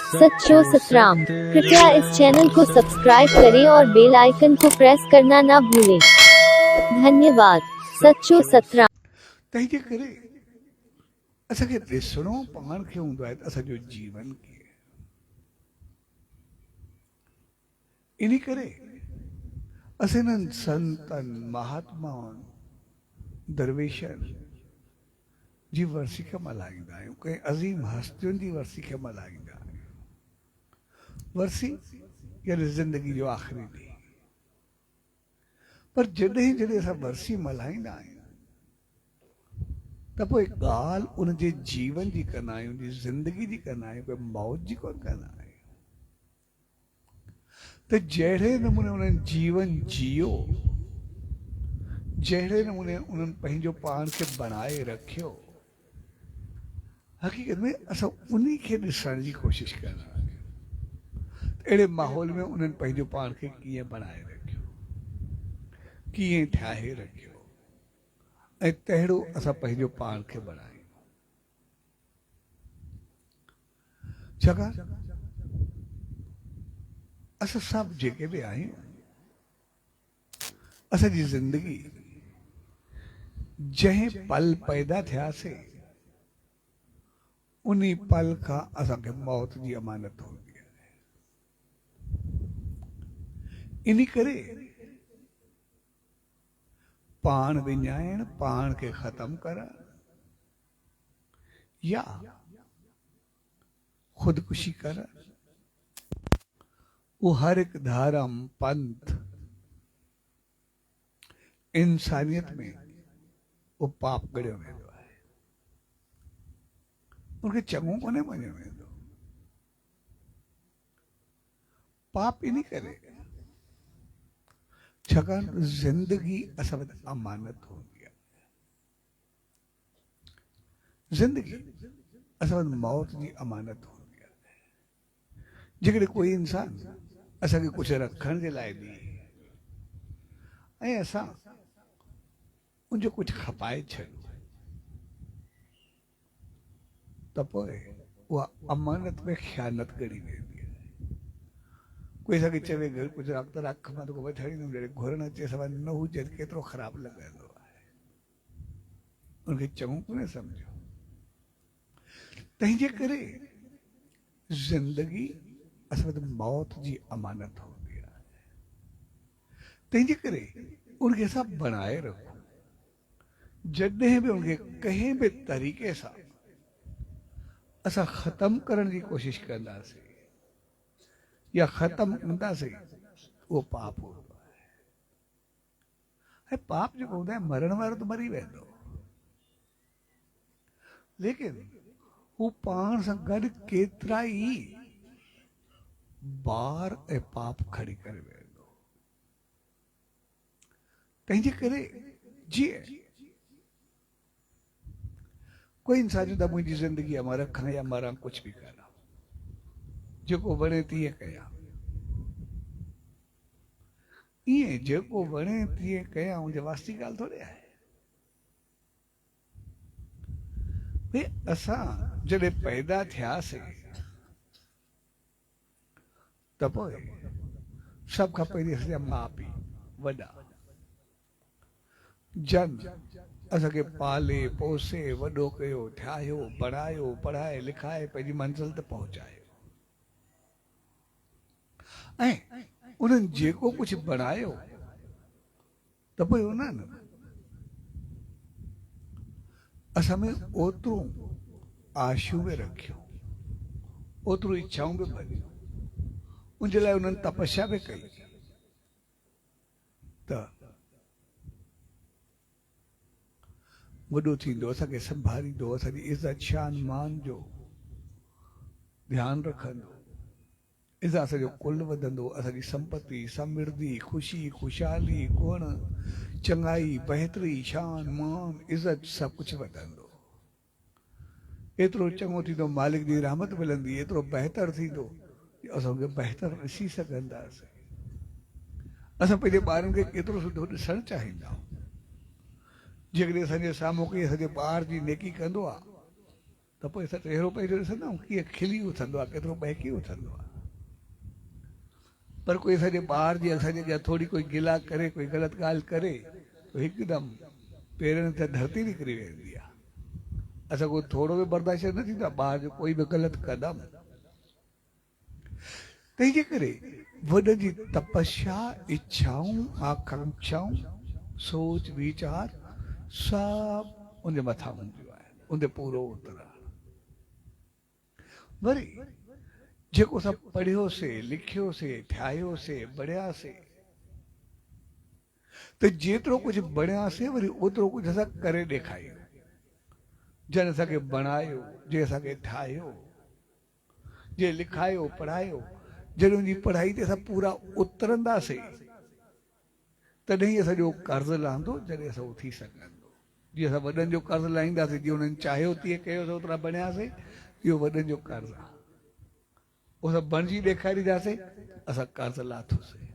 सच्चो सतराम। कृपया इस चैनल को सब्सक्राइब करें और बेल आइकन को प्रेस करना ना भूलें। धन्यवाद। सच्चो सतराम। तंहिंजे करे असांखे ॾिसणो पाण खे हूंदो आहे असांजो जीवन कीअं। इन करे असां इन्हनि संतनि महात्माउनि दरवेशनि जी वर्सी खे मल्हाईंदा आहियूं, कंहिं अज़ीम हस्तियुनि जी वर्सी खे मल्हाईंदा आहियूं। वर्सी यानी ज़िंदगी जो आख़िरी ॾींहुं। पर जॾहिं जॾहिं असां वर्सी मल्हाईंदा आहियूं त पोइ ॻाल्हि उनजे जीवन जी कंदा आहियूं, उनजी ज़िंदगी जी कंदा आहियूं, कोई मौत जी कोन कंदा आहियूं। त जहिड़े नमूने उन्हनि जीवन जियो, जहिड़े नमूने उन्हनि पंहिंजो पाण खे बणाए रखियो, हक़ीक़त में असां उन्ही खे ॾिसण जी कोशिशि कंदा आहियूं। अहिड़े माहौल में उन्हनि पंहिंजो पाण खे कीअं बणाए रखियो, कीअं ठाहे रखियो, ऐं तहिड़ो असां पंहिंजो पाण खे बणायूं। छाकाणि असां सभु जेके बि आहियूं, असांजी ज़िंदगी जंहिं पल पैदा थियासीं उन्ही पल खां असांखे मौत जी अमानत हूंदी आहे। इन करे पाण विञाइण, पाण खे ख़तम करण या खुदकुशी करण, वो हर एक धर्म पंथ इंसानियत में वो पाप ॻणियो वेंदो आहे। उनखे चङो कोन्हे मञियो वेंदो। पाप इन करे छाकाणि ज़िंदगी असां वटि अमानत हूंदी आहे। ज़िंदगी असां वटि मौत जी अमानत हूंदी आहे। जेकॾहिं कोई इंसान असांखे कुझु रखण जे लाइ ॾिए ऐं असां उनजो कुझु खपाए छॾियो त पोइ उहा अमानत में ख़यानत ॻणी वेंदी आहे। कोई असांखे चवे घर कुझु रख त रख, मां तोखे वठाईंदुमि, जॾहिं घुरण अचे सवाइ न हुजे केतिरो ख़राबु लॻंदो आहे। उनखे चङो कोन्हे सम्झो। तंहिंजे करे ज़िंदगी असां वटि मौत जी अमानत हूंदी आहे। तंहिंजे करे उनखे असां बणाए रखूं। जॾहिं बि उनखे कंहिं बि तरीक़े सां असां ख़तमु करण जी कोशिशि कंदासीं या ख़तमु कंदासीं, उहो पाप हूंदो आहे। ऐं पाप जेको हूंदो आहे, मरण वारो त मरी वेंदो, लेकिन हू पाण सां गॾु केतिरा ई बार ऐं पाप खणी करे वेंदो। तंहिंजे करे जीअं कोई इंसान चवंदो आहे मुंहिंजी ज़िंदगी आहे, मां रखां या मरां, कुझु बि कयां, जेको वणे तीअं कयां। ईअं जेको वणे तीअं कयां उनजे वास्ते ॻाल्हि थोरी आहे। भई असां जॾहिं पैदा थियासीं त पोइ सभ खां पहिरीं असांजा माउ पीउ वॾा जन असांखे पाले पोसे वॾो कयो, ठाहियो, पढ़ायो, पढ़ाए लिखाए पंहिंजी मंज़िल ते पहुचायो। ऐं उन्हनि जेको कुझु बणायो त पोइ उन्हनि असां में ओतिरो आशू में रखियो, ओतिरो इच्छाऊं बि भरियूं, उनजे लाइ उन्हनि तपस्या बि कई त वॾो थींदो, असांखे संभालींदो, असांजी इज़त शान मान जो ध्यानु रखंदो, इज़त असांजो कुल वधंदो, असांजी संपत्ति, समृद्धि, ख़ुशी, ख़ुशहाली, गुण, चङाई, बहितरी, शान मान, इज़त सभु कुझु वधंदो। एतिरो चङो थींदो, मालिक जी रहमत मिलंदी, एतिरो बहितर थींदो, असांखे बहितर ॾिसी सघंदासीं। असां पंहिंजे ॿारनि खे केतिरो सुठो ॾिसणु चाहींदा आहियूं। जेकॾहिं असांजे साम्हूं कोई असांजे ॿार जी नेकी कंदो आहे त पोइ असां चहिरो पंहिंजो ॾिसंदा आहियूं कीअं खिली उथंदो आहे, केतिरो बहकी उथंदो आहे। पर कोई असांजे ॿार जी असांजे अॻियां थोरी कोई गिला करे, कोई ग़लति ॻाल्हि करे, त हिकदमि पेरनि ते धरती निकिरी वेंदी आहे। असां को थोरो बि बर्दाश्त न थींदो आहे ॿार जो कोई बि ग़लति क़दम। तंहिंजे करे वॾनि जी तपस्या, इच्छाऊं, आकांक्षाऊं, सोच वीचार सभु उनजे मथां हूंदियूं आहिनि, उनते पूरो उतरणु। वरी जेको असां पढ़ियोसीं, लिखियोसीं, ठाहियोसीं, बणियासीं, त जेतिरो कुझु बणियासीं वरी ओतिरो कुझु असां करे ॾेखारियूं। जंहिं असांखे बणायो, जंहिं असांखे ठाहियो, जंहिं लिखायो पढ़ायो, जॾहिं उनजी पढ़ाई ते असां पूरा उतरंदासीं तॾहिं असांजो कर्ज़ लहंदो, जॾहिं असां उथी सघंदो। जीअं असां वॾनि जो कर्ज़ लाहींदासीं, जीअं उन्हनि चाहियो तीअं कयोसीं, ओतिरा बणियासीं, इहो वॾनि जो कर्ज़ आहे। उहो सभु बणिजी ॾेखारींदासीं, असां कर्ज़ लाथोसीं।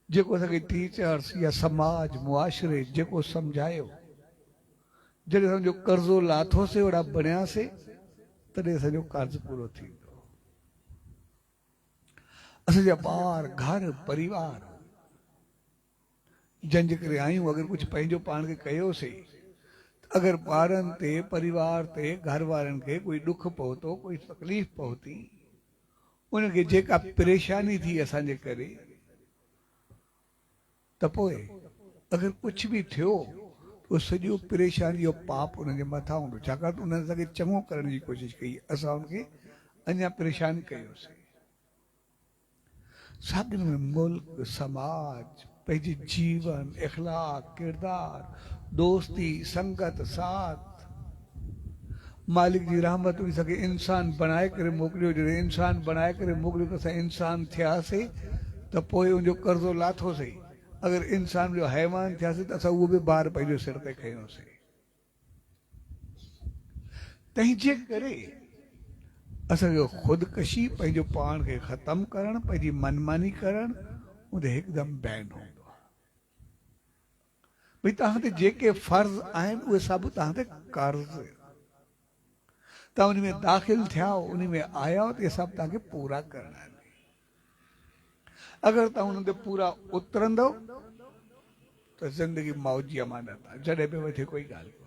जेको असांखे टीचर्स या समाज मुआशिरे जेको सम्झायो, जॾहिं असांजो कर्ज़ो लाथोसीं, ओड़ा बणियासीं, तॾहिं असांजो कर्ज़ पूरो थींदो। असांजा ॿार, घर परिवार, जंहिंजे करे आहियूं, अगरि कुझु पंहिंजो पाण खे कयोसीं, अगरि ॿारनि ते, परिवार ते, घर वारनि खे कोई ॾुख पहुतो, कोई तकलीफ़ पहुती, उनखे जेका परेशानी थी असांजे करे, त पोइ अगरि कुझु बि थियो उहो सॼो परेशानी जो पाप उनजे मथां हूंदो, छाकाणि त उन्हनि असांखे चङो करण जी कोशिशि कई, असां उनखे अञा परेशान कयोसीं। साॻिन में मुल्क, समाज, पंहिंजे जीवन, इख़लाक, किरदार, दोस्ती, संगत, साथ, मालिक जी रहमत हुई सके इंसान बणाए करे मोकिलियो। जॾहिं इंसान बणाए करे मोकिलियो त असां इंसान थियासीं, त पोइ उनजो कर्ज़ो लाथोसीं। अगरि इंसान जो हैवान थियासीं त असां उहो बि ॿार पंहिंजो सिर ते खयोंसीं। तंहिंजे करे असांजो ख़ुदकशी, पंहिंजो पाण खे ख़तमु करणु, पंहिंजी मनमानी करणु, उनते हिकदमि बैन हूंदो आहे। भई तव्हां ते जेके फर्ज़ आहिनि उहे सभु तव्हां ते कर्ज़, तव्हां उन में दाख़िल थिया, उन में आया, त इहे सभु तव्हांखे पूरा करणा आहिनि। अगरि तव्हां उन ते पूरा उतरंदव त ज़िंदगी मौज जी अमानत आहे, जॾहिं बि वठे कोई ॻाल्हि